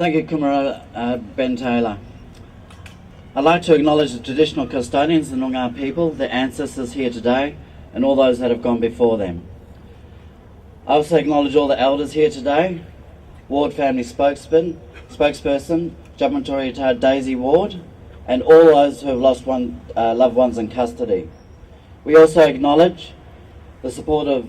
Thank you, Kumara Ben Taylor. I'd like to acknowledge the traditional custodians of the Noongar people, their ancestors here today, and all those that have gone before them. I also acknowledge all the elders here today, Ward family spokesperson, Jamantori Daisy Ward, and all those who have lost loved ones in custody. We also acknowledge the support of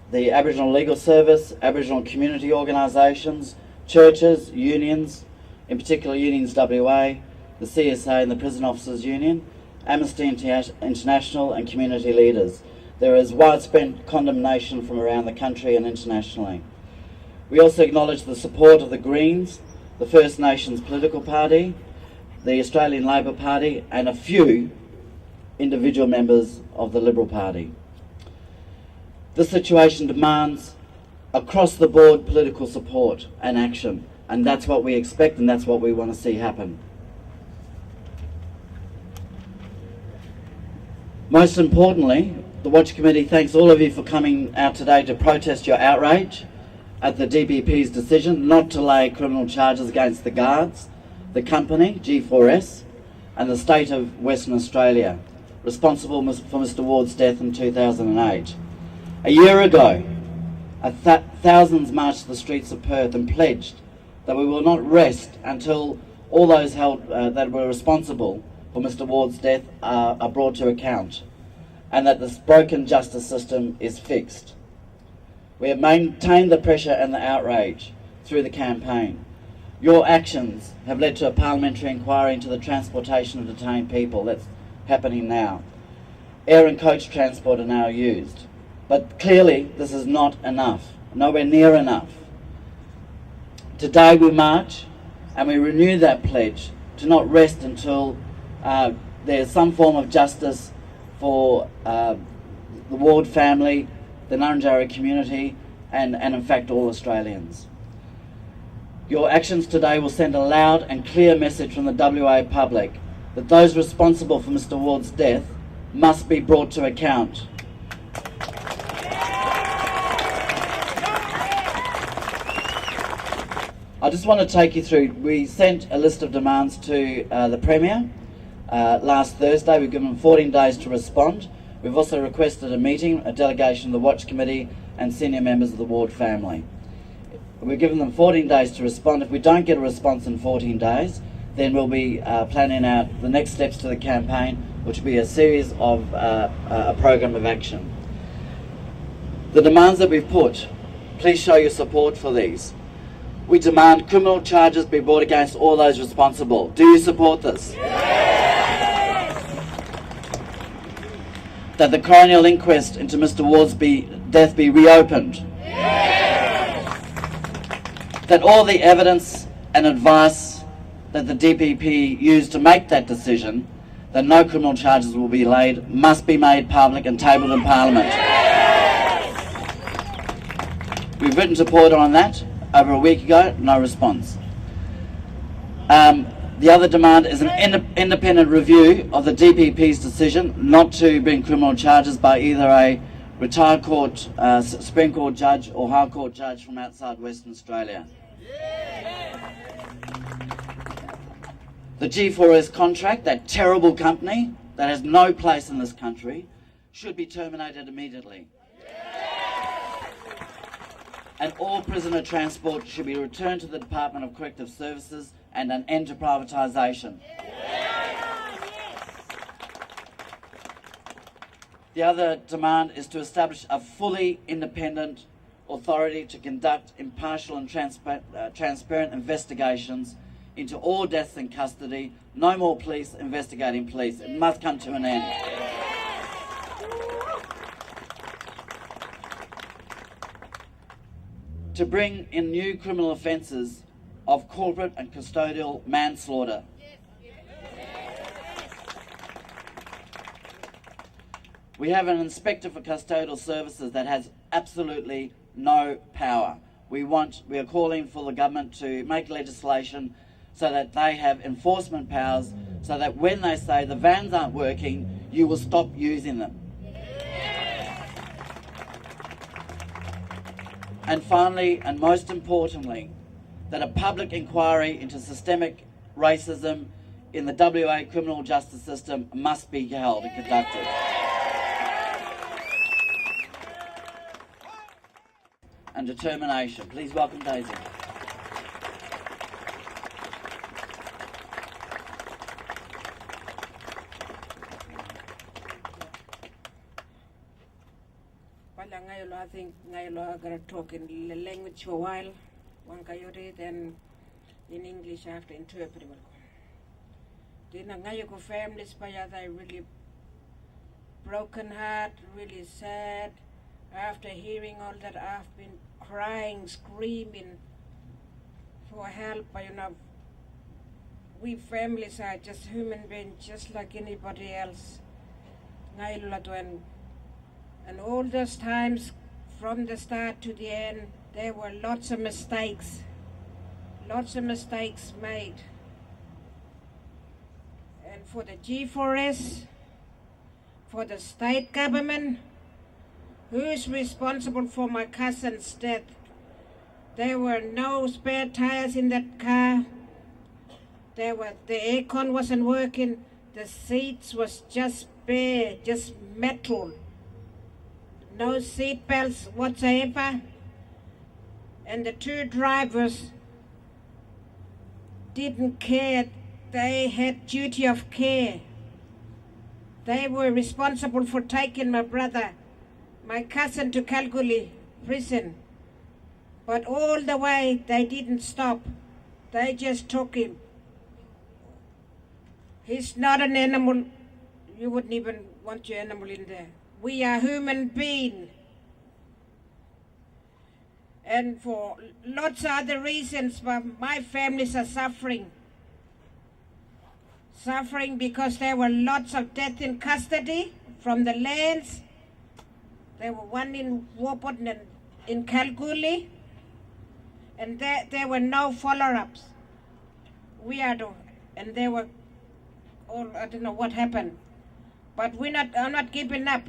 the Aboriginal Legal Service, Aboriginal community organisations, churches, unions, in particular Unions WA, the CSA and the Prison Officers Union, Amnesty International and community leaders. There is widespread condemnation from around the country and internationally. We also acknowledge the support of the Greens, the First Nations political party, the Australian Labor Party and a few individual members of the Liberal Party. This situation demands across the board political support and action, and that's what we expect and that's what we want to see happen. Most importantly, the Watch Committee thanks all of you for coming out today to protest your outrage at the DPP's decision not to lay criminal charges against the guards, the company, G4S, and the state of Western Australia, responsible for Mr Ward's death in 2008. A year ago, thousands marched to the streets of Perth and pledged that we will not rest until all those held that were responsible for Mr Ward's death are brought to account, and that this broken justice system is fixed. We have maintained the pressure and the outrage through the campaign. Your actions have led to a parliamentary inquiry into the transportation of detained people. That's happening now. Air and coach transport are now used. But clearly this is not enough, nowhere near enough. Today we march and we renew that pledge to not rest until there's some form of justice for the Ward family, the Ngarrindjeri community, and in fact all Australians. Your actions today will send a loud and clear message from the WA public that those responsible for Mr Ward's death must be brought to account. I just want to take you through, we sent a list of demands to the Premier last Thursday. We've given them 14 days to respond. We've also requested a meeting, a delegation of the Watch Committee and senior members of the Ward family. We've given them 14 days to respond. If we don't get a response in 14 days, then we'll be planning out the next steps to the campaign, which will be a series of a program of action. The demands that we've put, please show your support for these. We demand criminal charges be brought against all those responsible. Do you support this? Yes! That the coronial inquest into Mr Ward's death be reopened. Yes! That all the evidence and advice that the DPP used to make that decision, that no criminal charges will be laid, must be made public and tabled in Parliament. Yes! We've written to Porter on that over a week ago, no response. The other demand is an independent review of the DPP's decision not to bring criminal charges by either a retired court, Supreme Court judge or High Court judge from outside Western Australia. The G4S contract, that terrible company that has no place in this country, should be terminated immediately. And all prisoner transport should be returned to the Department of Corrective Services and an end to privatisation. The other demand is to establish a fully independent authority to conduct impartial and transparent investigations into all deaths in custody. No more police investigating police. It must come to an end. To bring in new criminal offences of corporate and custodial manslaughter. We have an inspector for custodial services that has absolutely no power. We are calling for the government to make legislation so that they have enforcement powers, so that when they say the vans aren't working, you will stop using them. And finally, and most importantly, that a public inquiry into systemic racism in the WA criminal justice system must be held and conducted. And determination. Please welcome Daisy. I think I'm going to talk in the language for a while. One coyote, then in English I have to interpret it. The Nangayako families, they really broken heart, really sad. After hearing all that, I've been crying, screaming for help. We families are just human beings, just like anybody else. And all those times, from the start to the end, there were lots of mistakes made. And for the G4S, for the state government, who's responsible for my cousin's death? There were no spare tires in that car. The aircon wasn't working. The seats was just bare, just metal. No seat belts whatsoever. And the two drivers didn't care. They had duty of care. They were responsible for taking my cousin to Kalgoorlie prison. But all the way they didn't stop. They just took him. He's not an animal. You wouldn't even want your animal in there. We are human beings. And for lots of other reasons, but my families are suffering. Suffering because there were lots of death in custody from the lands. There were one in Warburton and in Kalgoorlie. And there were no follow-ups. And they were all, I don't know what happened. But I'm not giving up.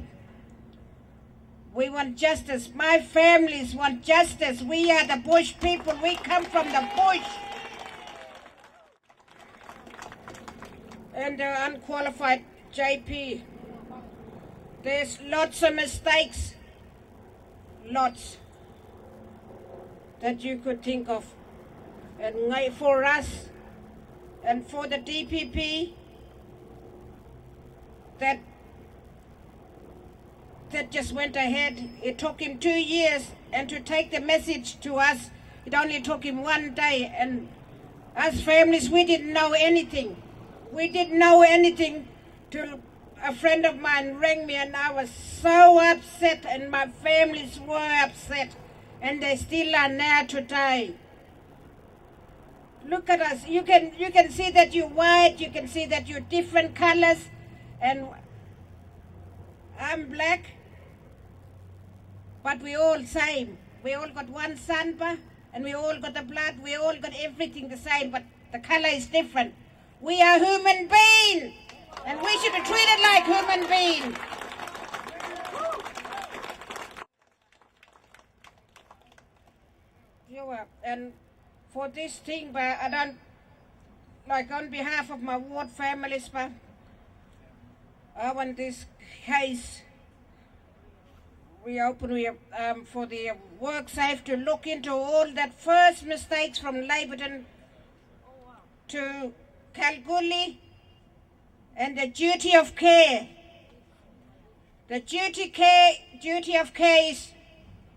We want justice. My families want justice. We are the bush people. We come from the bush. And the unqualified JP. There's lots of mistakes. Lots. That you could think of. And for us and for the DPP, that just went ahead. It took him 2 years, and to take the message to us, it only took him 1 day. And us families, we didn't know anything. We didn't know anything till a friend of mine rang me, and I was so upset, and my families were upset, and they still are now today. Look at us. You can see that you're white. You can see that you're different colors, and I'm black. But we all same. We all got one sunburn, and we all got the blood. We all got everything the same, but the color is different. We are human beings, and we should be treated like human beings. And for this thing, but I don't, like on behalf of my ward families, but I want this case for the WorkSafe to look into all that first mistakes from Labourton to Kalgoorlie, and the duty of care. The duty of care is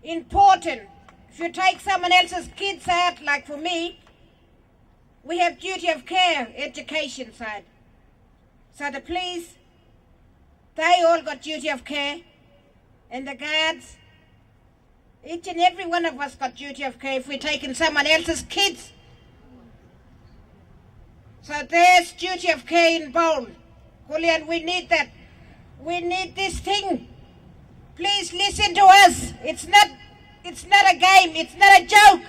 important. If you take someone else's kids out, like for me, we have duty of care, education side. So the police, they all got duty of care. And the guards, each and every one of us got duty of care if we're taking someone else's kids. So there's duty of care in bold. Julian, we need that. We need this thing. Please listen to us. It's not a game. It's not a joke.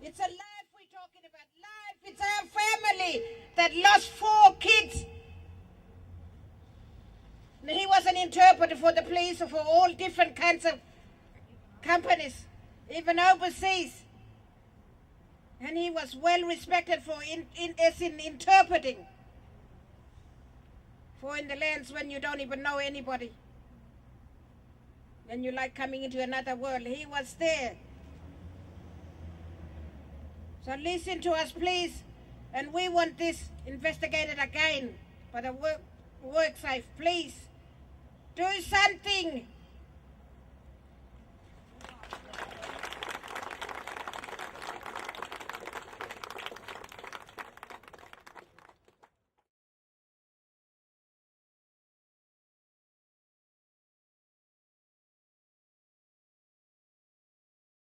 It's a life we're talking about. Life. It's our family that lost 4 kids. He was an interpreter for the police, for all different kinds of companies, even overseas. And he was well respected for in interpreting. For in the lands when you don't even know anybody, when you like coming into another world, he was there. So listen to us, please. And we want this investigated again. But the work safe, please. Do something.